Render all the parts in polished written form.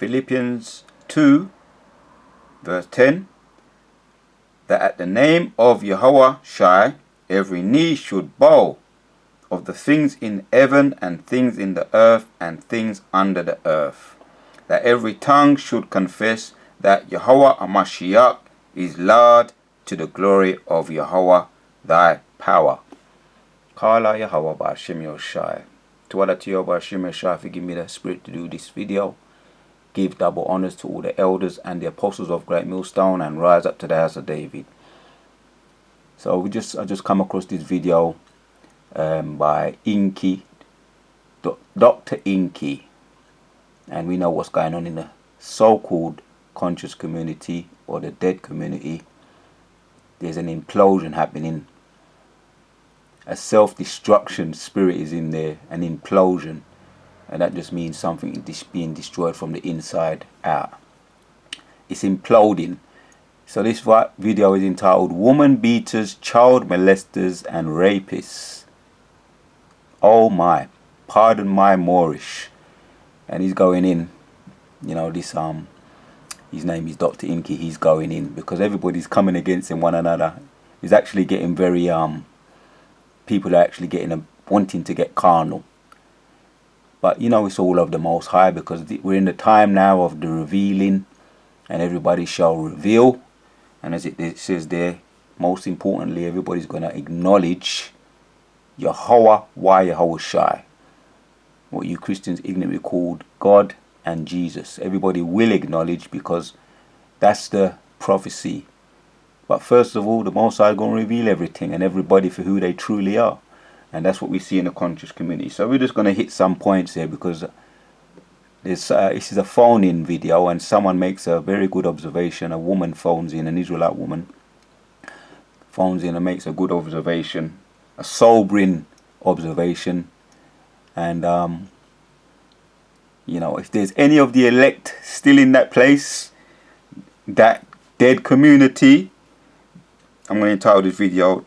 Philippians 2 verse 10, that at the name of Yahweh Shai every knee should bow, of the things in heaven and things in the earth and things under the earth, that every tongue should confess that Yahweh Hamashiach is Lord, to the glory of Yahweh thy power. Kala Yahweh Ba'ashem Yoshai. To Allah to Yahweh Ba'ashem Yoshai for giving me the spirit to do this video. Give double honors to all the elders and the apostles of Great Millstone, and rise up to the house of David. So I just come across this video by Inky, Dr. Inky, and we know what's going on in the so-called conscious community or the dead community. There's an implosion happening. A self-destruction spirit is in there, an implosion. And that just means something is being destroyed from the inside out. It's imploding. So this video is entitled Woman Beaters, Child Molesters and Rapists. Oh my, pardon my Moorish. And he's going in, you know, this his name is Dr. Inky. He's going in because everybody's coming against him, one another. He's actually getting very people are actually getting wanting to get carnal. But you know, it's all of the Most High, because we're in the time now of the revealing, and everybody shall reveal. And as it says there, most importantly, everybody's going to acknowledge Yahweh Yahweh Shai, what you Christians ignorantly called God and Jesus. Everybody will acknowledge, because that's the prophecy. But first of all, the Most High is going to reveal everything and everybody for who they truly are. And that's what we see in the conscious community. So we're just going to hit some points here, because this is a phone-in video, and someone makes a very good observation. A woman phones in, an Israelite woman phones in and makes a good observation, a sobering observation. And you know, if there's any of the elect still in that place, that dead community, I'm going to entitle this video,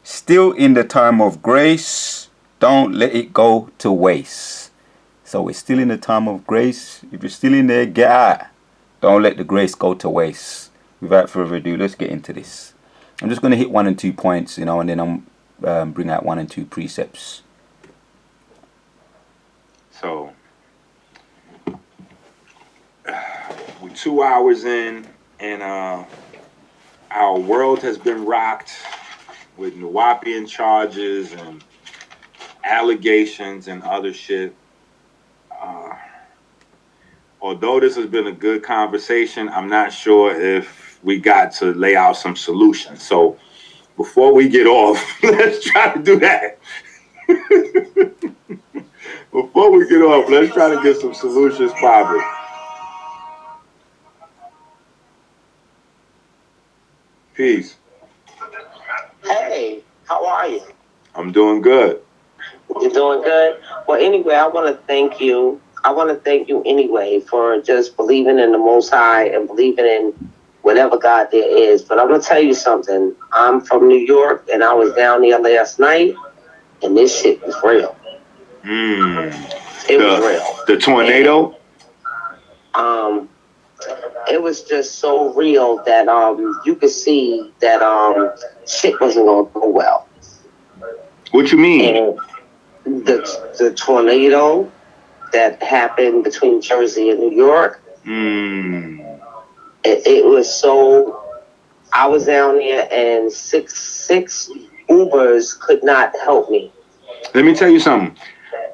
Still in the Time of Grace, Don't Let It Go to Waste. So we're still in the time of grace. If you're still in there, get out. Don't let the grace go to waste. Without further ado, let's get into this. I'm just going to hit 1 and 2 points, you know, and then I'm bring out 1 and 2 precepts. So we're 2 hours in, and our world has been rocked with Nuwapian charges and allegations and other shit. Although this has been a good conversation, I'm not sure if we got to lay out some solutions. So before we get off, let's try to do that. Before we get off, let's try to get some solutions popping. Peace. Hey, how are you? I'm doing good. You're doing good? Well, anyway, I want to thank you. I want to thank you anyway for just believing in the Most High and believing in whatever God there is. But I'm going to tell you something. I'm from New York, and I was down there last night, and this shit was real. It was real. The tornado? And, it was just so real that you could see that shit wasn't going to go well. What you mean? And the tornado that happened between Jersey and New York. It was so. I was down there, and six Ubers could not help me. Let me tell you something.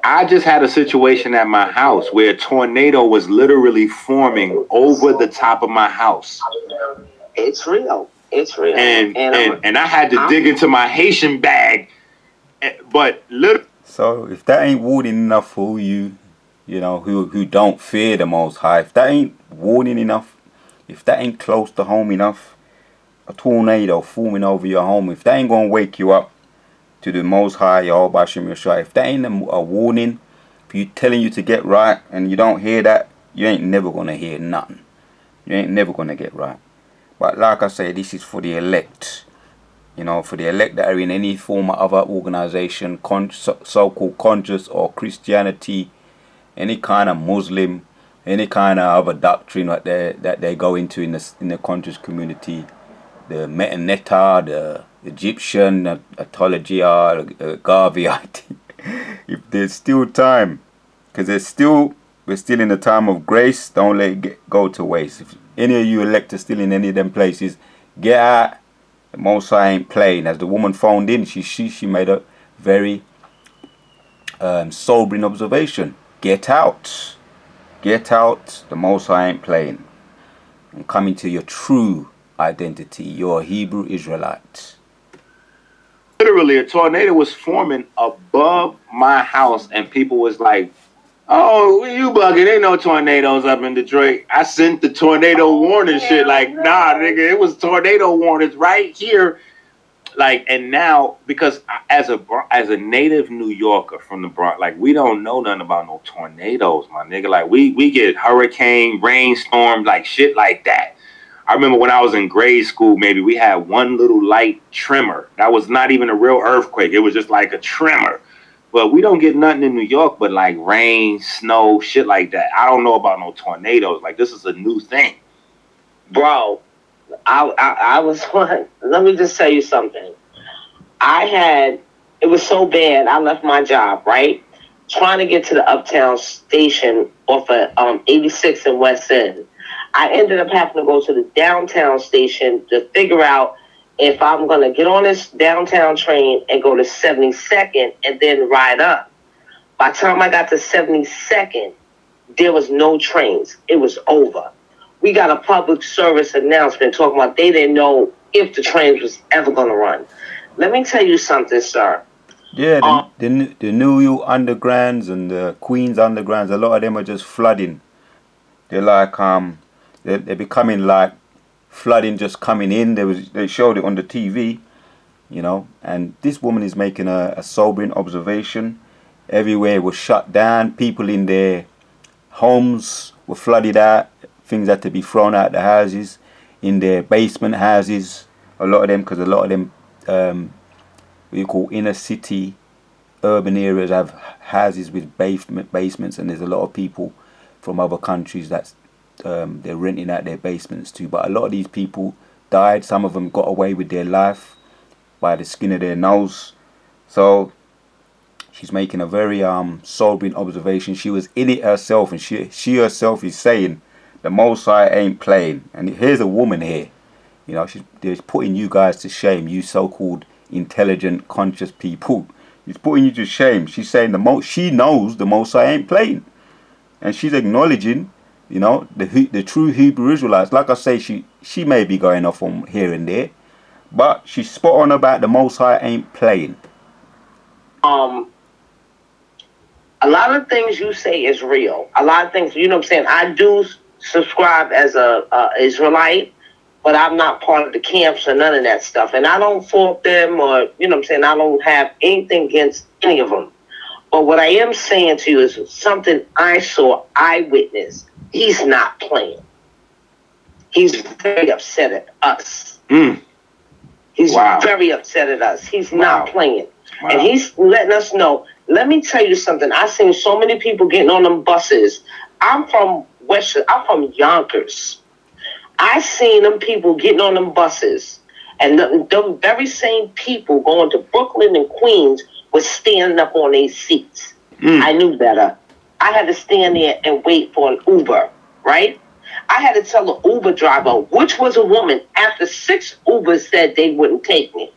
I just had a situation at my house where a tornado was literally forming over the top of my house. It's real. It's real. And I had to dig into my Haitian bag. But so if that ain't warning enough for you, you know, who don't fear the Most High, if that ain't warning enough, if that ain't close to home enough, a tornado forming over your home, if that ain't gonna wake you up to the Most High, Yahweh Ba'ashem Yoshai, if that ain't a warning for you, telling you to get right, and you don't hear that, you ain't never gonna hear nothing. You ain't never gonna get right. But like I say, this is for the elect. You know, for the elect that are in any form of other organization, so-called conscious or Christianity, any kind of Muslim any kind of other doctrine that they go into in the conscious community, the Metaneta, the Egyptian Atologia, Garveyite. If there's still time, because we're still in the time of grace, don't let it go to waste. If any of you elect are still in any of them places, get out. The Most High ain't playing. As the woman phoned in, she made a very sobering observation. Get out. Get out. The Most High ain't playing. And come into your true identity. You're a Hebrew Israelite. Literally, a tornado was forming above my house, and people was like, "Oh, you bugging? Ain't no tornadoes up in Detroit." I sent the tornado warning shit. Like, nah, nigga, it was tornado warnings right here. Like, and now, because as a native New Yorker from the Bronx, like, we don't know nothing about no tornadoes, my nigga. Like, we get hurricane, rainstorm, like shit like that. I remember when I was in grade school, maybe we had one little light tremor. That was not even a real earthquake. It was just like a tremor. But we don't get nothing in New York but like rain, snow, shit like that. I don't know about no tornadoes. Like, this is a new thing. Bro, I was one. Let me just tell you something. It was so bad, I left my job, right? Trying to get to the Uptown station off of 86 in West End. I ended up having to go to the downtown station to figure out if I'm going to get on this downtown train and go to 72nd and then ride up. By the time I got to 72nd, there was no trains. It was over. We got a public service announcement talking about they didn't know if the trains was ever going to run. Let me tell you something, sir. Yeah, the New York Undergrounds and the Queens Undergrounds, a lot of them are just flooding. They're like, they're becoming like flooding just coming in. They showed it on the TV, you know, and this woman is making a sobering observation. Everywhere was shut down. People in their homes were flooded out. Things had to be thrown out the houses, in their basement houses. A lot of them, what you call inner city, urban areas have houses with basements, and there's a lot of people from other countries that's they're renting out their basements too. But a lot of these people died. Some of them got away with their life by the skin of their nose. So she's making a very sobering observation. She was in it herself, and she herself is saying the Most High ain't playing. And here's a woman here, you know, she's putting you guys to shame, you so-called intelligent, conscious people. She's putting you to shame. She's saying she knows the Most High ain't playing, and she's acknowledging, you know, the true Hebrew Israelites. Like I say, she may be going off on here and there, but she's spot on about the Most High ain't playing. A lot of things you say is real. A lot of things, you know what I'm saying? I do subscribe as a Israelite, but I'm not part of the camps or none of that stuff. And I don't fault them, or, you know what I'm saying, I don't have anything against any of them. But what I am saying to you is something I saw, I witnessed. He's not playing. He's very upset at us. He's very upset at us. He's not playing. Wow. And he's letting us know. Let me tell you something. I've seen so many people getting on them buses. I'm from Yonkers. I seen them people getting on them buses, and them very same people going to Brooklyn and Queens was standing up on their seats. I knew better. I had to stand there and wait for an Uber, right? I had to tell the Uber driver, which was a woman, after 6 Ubers said they wouldn't take me.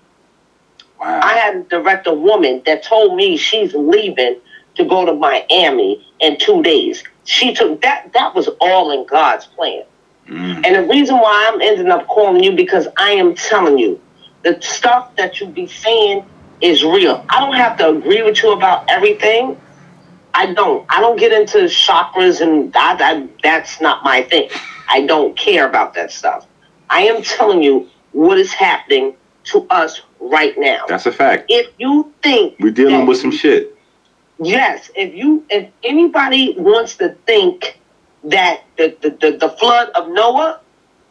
Wow. I had to direct a woman that told me she's leaving to go to Miami in 2 days. She took that. That was all in God's plan. And the reason why I'm ending up calling you, because I am telling you, the stuff that you be saying is real. I don't have to agree with you about everything. I don't get into chakras, and that's not my thing. I don't care about that stuff. I am telling you what is happening to us right now. That's a fact. If you think we're dealing with some shit. Yes, if anybody wants to think that the flood of Noah,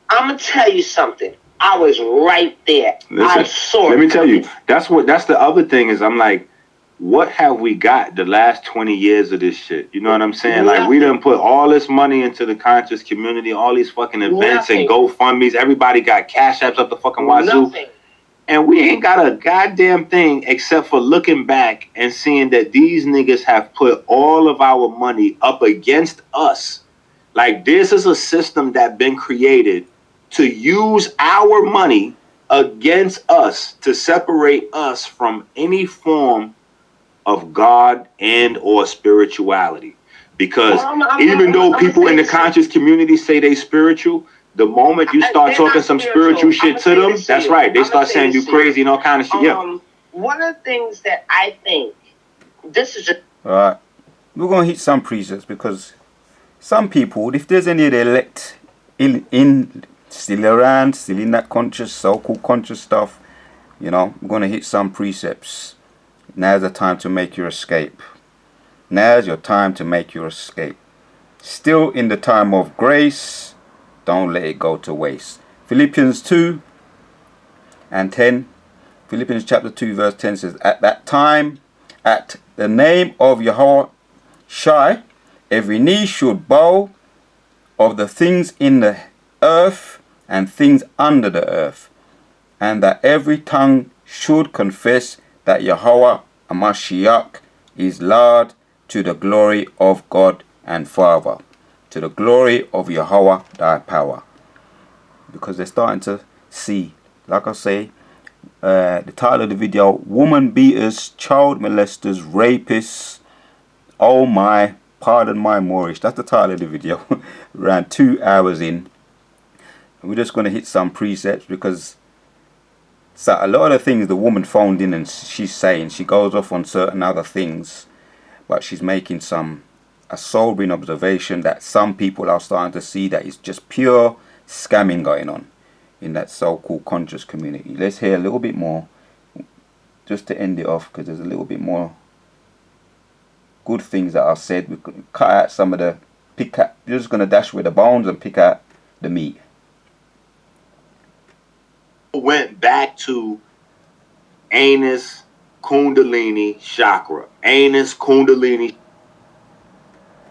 I'm gonna tell you something. I was right there. Listen, I saw it. Let me tell you, that's the other thing is, I'm like, what have we got the last 20 years of this shit? You know what I'm saying? Like, we done put all this money into the conscious community, all these fucking events and GoFundMes. Everybody got Cash Apps up the fucking wazoo. And we ain't got a goddamn thing except for looking back and seeing that these niggas have put all of our money up against us. Like, this is a system that been created to use our money against us to separate us from any form of God and or spirituality. Because even though people in the conscious community say they spiritual, the moment you start talking some spiritual shit to them, that's right, they start saying you crazy and all kind of shit. Yeah. One of the things that I think, this is just... Alright, we're going to hit some precepts because some people, if there's any of the elect still around, still in that conscious, so-called conscious stuff, you know, we're going to hit some precepts. Now's the time to make your escape. Now's your time to make your escape. Still in the time of grace, don't let it go to waste. Philippians 2 and 10. Philippians chapter 2 verse 10 says, at that time, at the name of Yahweh Shai, every knee should bow of the things in the earth and things under the earth, and that every tongue should confess that Yahweh Hamashiach is Lord, to the glory of God and Father, to the glory of Yahweh thy power. Because they're starting to see, like I say, the title of the video, woman beaters, child molesters, rapists, oh my, pardon my Moorish, that's the title of the video. Around 2 hours in, and we're just going to hit some precepts because so a lot of the things the woman phoned in and she's saying, she goes off on certain other things, but she's making a sobering observation that some people are starting to see that it's just pure scamming going on in that so-called conscious community. Let's hear a little bit more just to end it off, because there's a little bit more good things that are said. We could cut out some of the you're just going to dash with the bones and pick out the meat. Went back to anus kundalini chakra. Anus kundalini.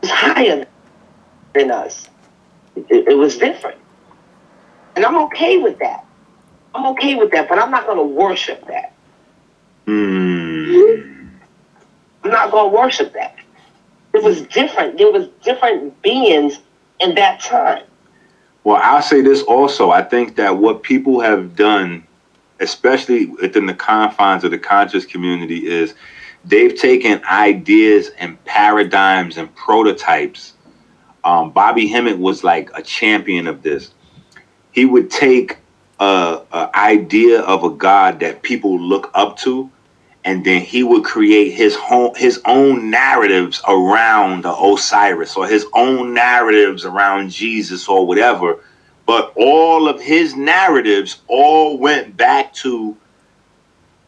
It's higher than us. It was different. And I'm okay with that. I'm okay with that, but I'm not going to worship that. I'm not going to worship that. It was different. There was different beings in that time. Well, I'll say this also. I think that what people have done, especially within the confines of the conscious community, is they've taken ideas and paradigms and prototypes. Bobby Hemmett was like a champion of this. He would take a idea of a God that people look up to, and then he would create his own narratives around Osiris, or his own narratives around Jesus or whatever. But all of his narratives all went back to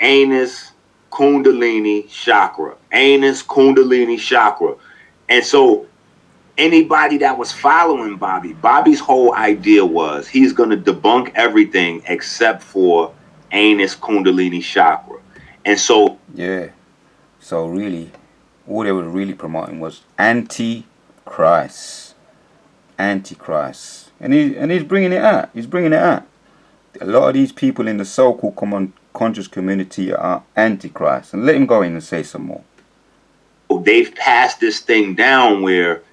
anus kundalini chakra, anus kundalini chakra. And so anybody that was following Bobby's whole idea was he's going to debunk everything except for anus kundalini chakra. And so, yeah, so really, all they were really promoting was anti-Christ, anti-Christ, and he's bringing it out. He's bringing it out. A lot of these people in the so-called conscious community are anti-Christ, and let him go in and say some more. They've passed this thing down where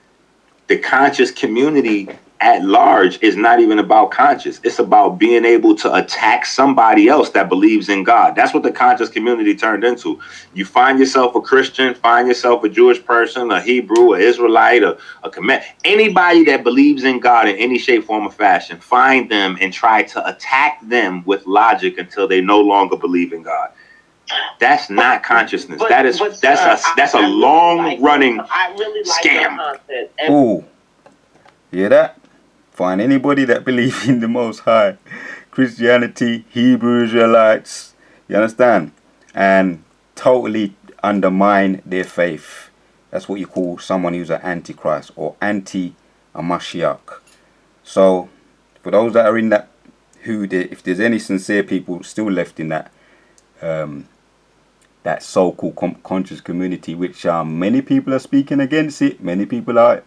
the conscious community at large is not even about conscious. It's about being able to attack somebody else that believes in God. That's what the conscious community turned into. You find yourself a Christian, find yourself a Jewish person, a Hebrew, an Israelite, a anybody that believes in God in any shape, form, or fashion, find them and try to attack them with logic until they no longer believe in God. That's not consciousness. That's a long running scam. Ooh, hear that? Find anybody that believes in the Most High, Christianity, Hebrew Israelites, you understand? And totally undermine their faith. That's what you call someone who's an antichrist or anti-Hamashiach. So, for those that are in that, if there's any sincere people still left in that that so-called conscious community, which many people are speaking against it. Many people are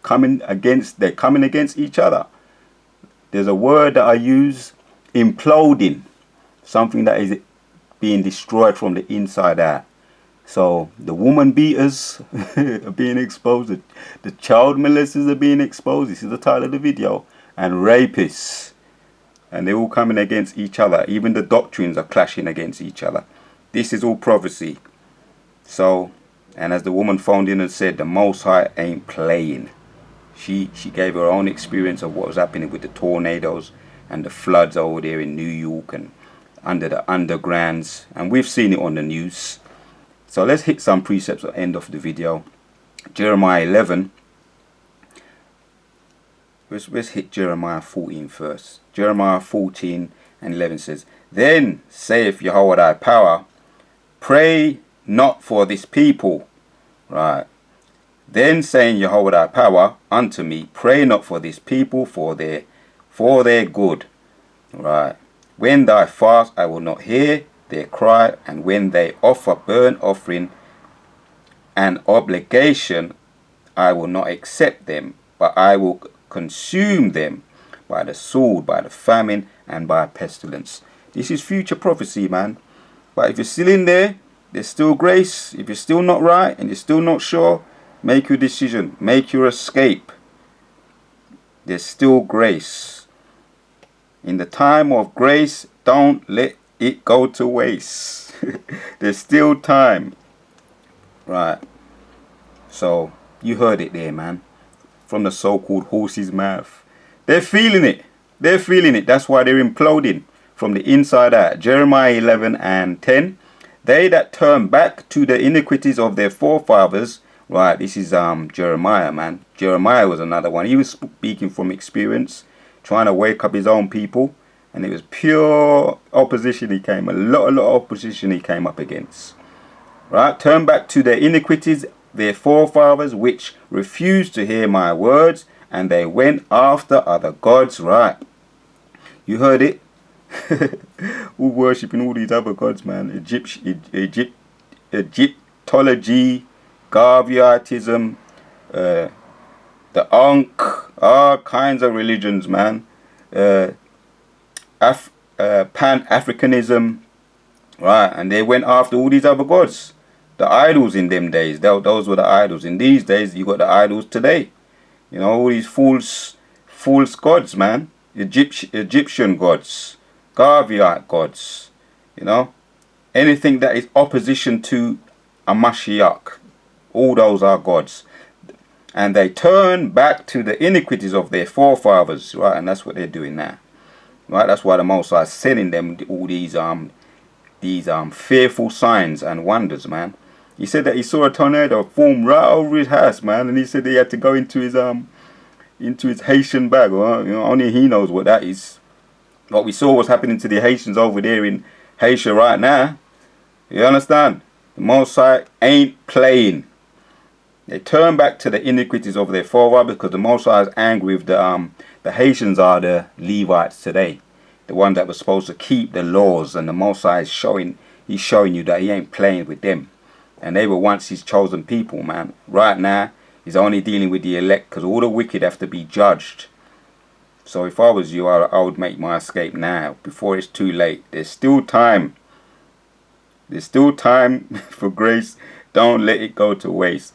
coming against each other. There's a word that I use, imploding, something that is being destroyed from the inside out. So the woman beaters are being exposed, the child molesters are being exposed. This is the title of the video. And rapists, and they're all coming against each other. Even the doctrines are clashing against each other. This is all prophecy. So, and as the woman phoned in and said, the Most High ain't playing. She gave her own experience of what was happening with the tornadoes and the floods over there in New York and under the undergrounds, and we've seen it on the news. So let's hit some precepts at the end of the video. Jeremiah 11. Let's hit Jeremiah 14 first. Jeremiah 14 and 11 says, Then saith Yahweh thy power, pray not for this people. Right. Then saying Yahweh thy power unto me, pray not for this people, for their good. Right. When thy fast, I will not hear their cry, and when they offer burnt offering and obligation, I will not accept them, but I will consume them by the sword, by the famine, and by pestilence. This is future prophecy, man. But if you're still in there, there's still grace. If you're still not right and you're still not sure, make your decision. Make your escape. There's still grace. In the time of grace, don't let it go to waste. There's still time. Right. So, you heard it there, man. From the so-called horse's mouth. They're feeling it. They're feeling it. That's why they're imploding from the inside out. Jeremiah 11 and 10. They that turn back to the iniquities of their forefathers. Right, this is Jeremiah, man. Jeremiah was another one. He was speaking from experience, trying to wake up his own people. And it was pure opposition he came. A lot of opposition he came up against. Right, turn back to their iniquities, their forefathers, which refused to hear my words, and they went after other gods. Right, you heard it. We're worshipping all these other gods, man. Egyptology, Garveyism, the Ankh, all kinds of religions, man. Pan-Africanism, right? And they went after all these other gods. The idols in them days, those were the idols. In these days, you got the idols today. You know, all these false gods, man. Egyptian gods, Garveyite gods. You know, anything that is opposition to a Mashiach, all those are gods. And they turn back to the iniquities of their forefathers, right? And that's what they're doing now, right? That's why the Most High is sending them all these fearful signs and wonders, man. He said that he saw a tornado form right over his house, man, and he said he had to go into his Haitian bag. Or, you know, only he knows what that is. What we saw was happening to the Haitians over there in Haiti right now. You understand? The Most High ain't playing. They turn back to the iniquities of their forefathers because the Most High is angry with the Haitians are the Levites today, the ones that were supposed to keep the laws, and the Most High is showing you that he ain't playing with them. And they were once his chosen people, man. Right now, he's only dealing with the elect because all the wicked have to be judged. So if I was you, I would make my escape now, before it's too late. There's still time. There's still time for grace. Don't let it go to waste.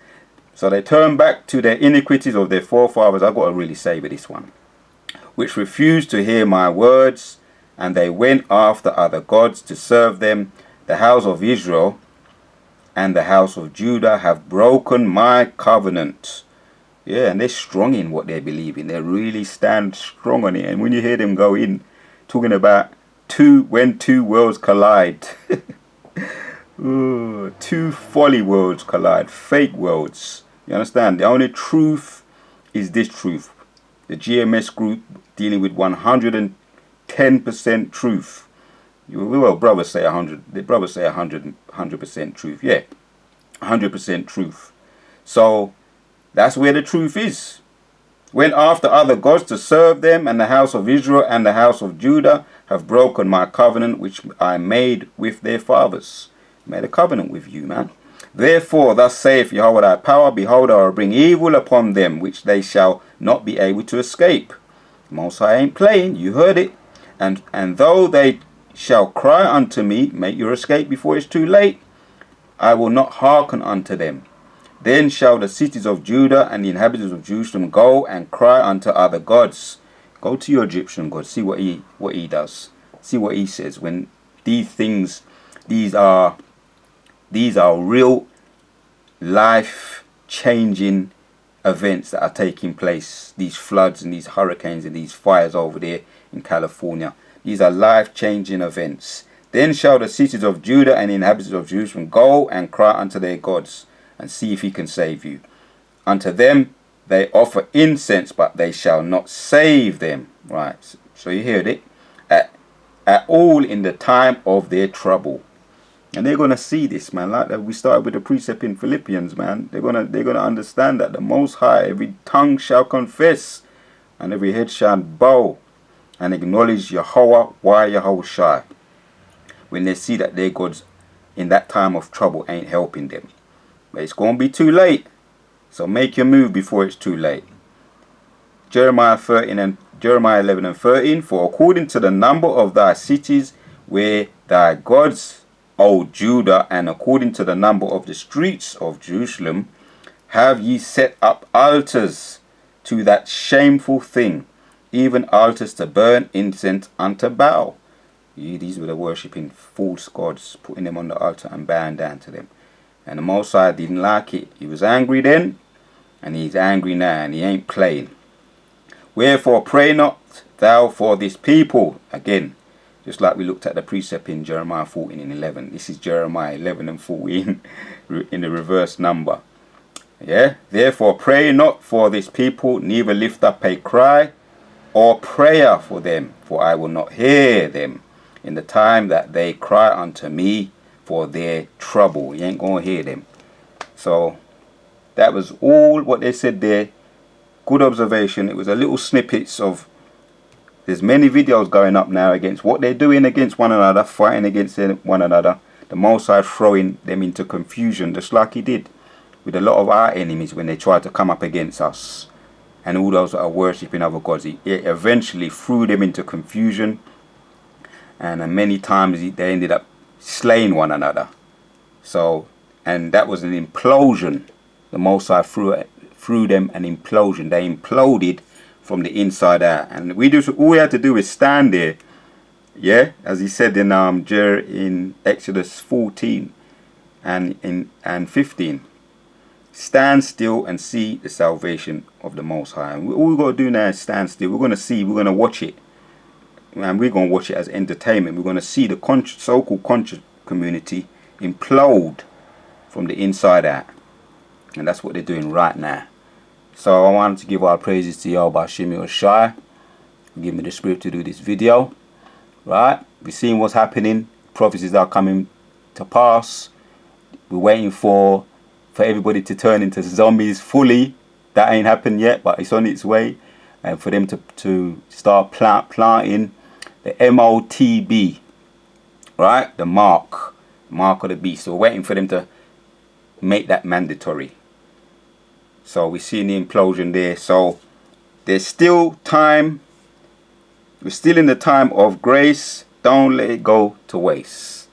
So they turn back to their iniquities of their forefathers. I've got to really savor this one. Which refused to hear my words, and they went after other gods to serve them. The house of Israel and the house of Judah have broken my covenant. Yeah, and they're strong in what they believe in. They really stand strong on it. And when you hear them go in, talking about when two worlds collide. Ooh, two folly worlds collide. Fake worlds. You understand? The only truth is this truth. The GMS group dealing with 110% truth. Well, brothers say 100. The brothers say 100% truth. Yeah, 100% truth. So that's where the truth is. Went after other gods to serve them, and the house of Israel and the house of Judah have broken my covenant which I made with their fathers. Made a covenant with you, man. Therefore, thus saith Yahweh thy power, behold, I will bring evil upon them, which they shall not be able to escape. Most High ain't playing, you heard it. And though they shall cry unto me, make your escape before it's too late, I will not hearken unto them. Then shall the cities of Judah and the inhabitants of Jerusalem go and cry unto other gods. Go to your Egyptian God, see what he does. See what he says when these things, these are real life changing events that are taking place. These floods and these hurricanes and these fires over there in California. These are life changing events. Then shall the cities of Judah and the inhabitants of Jerusalem go and cry unto their gods, and see if he can save you. Unto them they offer incense, but they shall not save them. Right, so you heard it. At all in the time of their trouble. And they're going to see this, man. Like we started with the precept in Philippians, man. They're gonna understand that the Most High, every tongue shall confess, and every head shall bow, and acknowledge Yahweh, Yahweh Shai. When they see that their gods in that time of trouble ain't helping them. But it's going to be too late. So make your move before it's too late. Jeremiah 11 and 13. For according to the number of thy cities where thy gods, O Judah, and according to the number of the streets of Jerusalem, have ye set up altars to that shameful thing, even altars to burn incense unto Baal. These were the worshipping false gods, putting them on the altar and bowing down to them. And the Most High didn't like it. He was angry then, and he's angry now, and he ain't playing. Wherefore pray not thou for this people. Again, just like we looked at the precept in Jeremiah 14 and 11. This is Jeremiah 11 and 14 in the reverse number. Yeah. Therefore pray not for this people, neither lift up a cry or prayer for them, for I will not hear them in the time that they cry unto me for their trouble. You ain't gonna hear them. So that was all what they said there. Good observation. It was a little snippets of, there's many videos going up now against what they're doing against one another, fighting against one another. The Most High throwing them into confusion, just like he did with a lot of our enemies when they tried to come up against us. And all those that are worshipping other gods, he eventually threw them into confusion. And many times they ended up slaying one another. So, and that was an implosion. The Most High threw them an implosion. They imploded from the inside out. And all we had to do is stand there. Yeah, as he said in Exodus 14 and 15. Stand still and see the salvation of the Most High. And all we've got to do now is stand still. We're going to see, we're going to watch it. And we're going to watch it as entertainment. We're going to see the so-called conscious community implode from the inside out. And that's what they're doing right now. So I wanted to give our praises to Yahweh Shemi Shai. Give me the spirit to do this video. Right? We're seeing what's happening. Prophecies are coming to pass. We're waiting for everybody to turn into zombies fully. That ain't happened yet, but it's on its way. And for them to start planting the MOTB, right? The mark of the beast. So we're waiting for them to make that mandatory. So we're seeing the implosion there. So there's still time. We're still in the time of grace. Don't let it go to waste.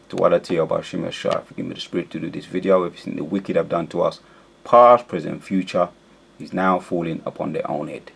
To what I tell you about Shema Shah, forgive me the spirit to do this video. Everything the wicked have done to us, past, present, future, is now falling upon their own head.